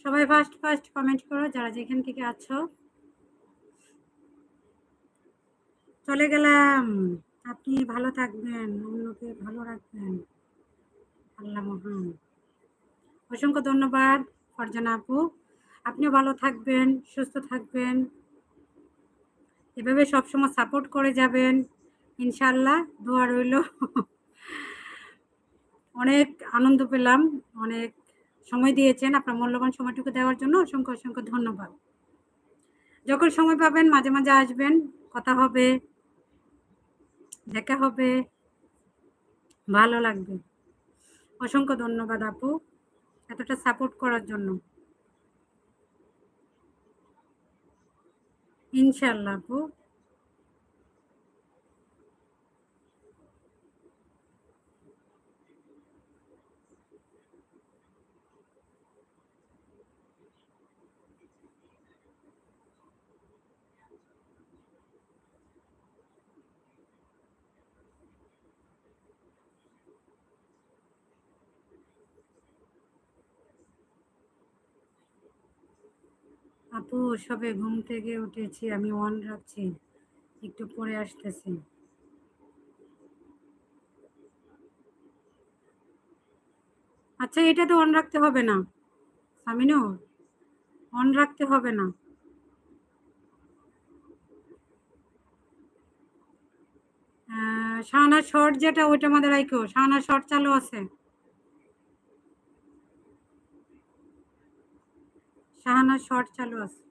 সবাই first first comment করো যারা যেখান থেকে আছো। চলে গেলাম, আপনি ভালো থাকবেন, অন্যকে ভালো রাখবেন, আল্লাহ মহান। অসংখ্য ধন্যবাদ ফারজানা আপু, আপনিও ভালো থাকবেন, সুস্থ থাকবেন, এভাবে সবসময় সাপোর্ট করে যাবেন ইনশাআল্লাহ, দোয়া রইল। অনেক আনন্দ পেলাম, অনেক সময় দিয়েছেন, আপনার মূল্যবান সময়টুকু দেওয়ার জন্য অসংখ্য অসংখ্য ধন্যবাদ। যখন সময় পাবেন মাঝে মাঝে আসবেন, কথা হবে, দেখা হবে, ভালো লাগবে। অসংখ্য ধন্যবাদ আপু এতটা সাপোর্ট করার জন্য। ইনশাআল্লাহ আপু। আপু সবে ঘুম থেকে উঠেছি, আমি অন রাখছি, একটু পরে আসতেছি। আচ্ছা, এটা তো অন রাখতে হবে না সামিনুর, অন রাখতে হবে না। শাহানা শর্ট যেটা ওইটা আমাদের রাখো, শাহানা শর্ট চালু আছে, শাহানা শর্ট চালু আছে।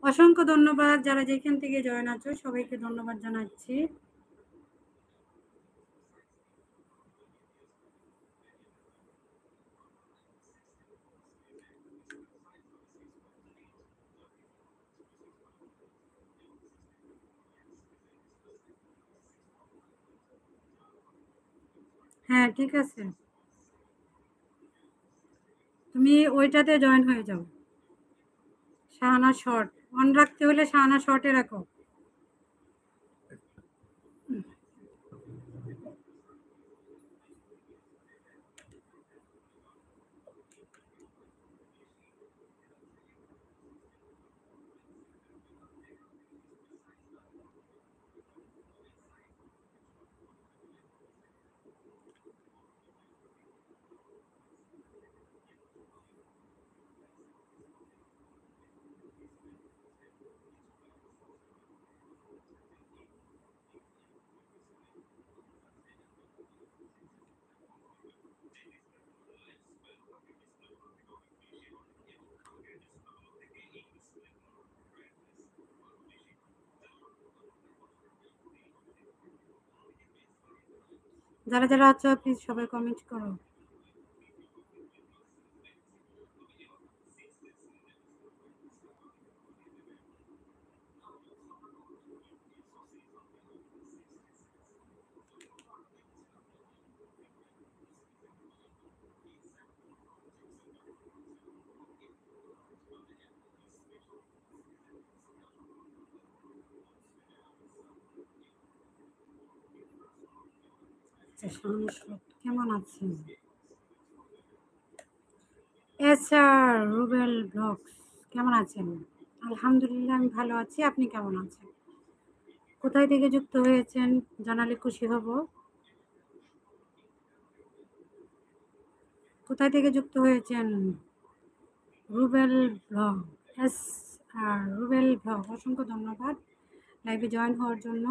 অসংখ্য ধন্যবাদ যারা যেখান থেকে জয়েন আছো, সবাইকে ধন্যবাদ জানাচ্ছি। হ্যাঁ ঠিক আছে, তুমি ওইটাতে জয়েন হয়ে যাও। শাহানা শর্ট অন রাখতে হলে শাহানা শর্টে রাখো। যারা যারা আছো প্লিজ সবাই কমেন্ট করো। আচ্ছা, শাহানা শর্ট কেমন আছেন? স্যার রুবেল ব্লগস কেমন আছেন? আলহামদুলিল্লাহ আমি ভালো আছি, আপনি কেমন আছেন? কোথায় থেকে যুক্ত হয়েছেন জানালে খুশি হব। কোথায় থেকে যুক্ত হয়েছেন? রুবেল ব্লগ, এস আর রুবেল ব্লগ, অসংখ্য ধন্যবাদ লাইভে জয়েন হওয়ার জন্য।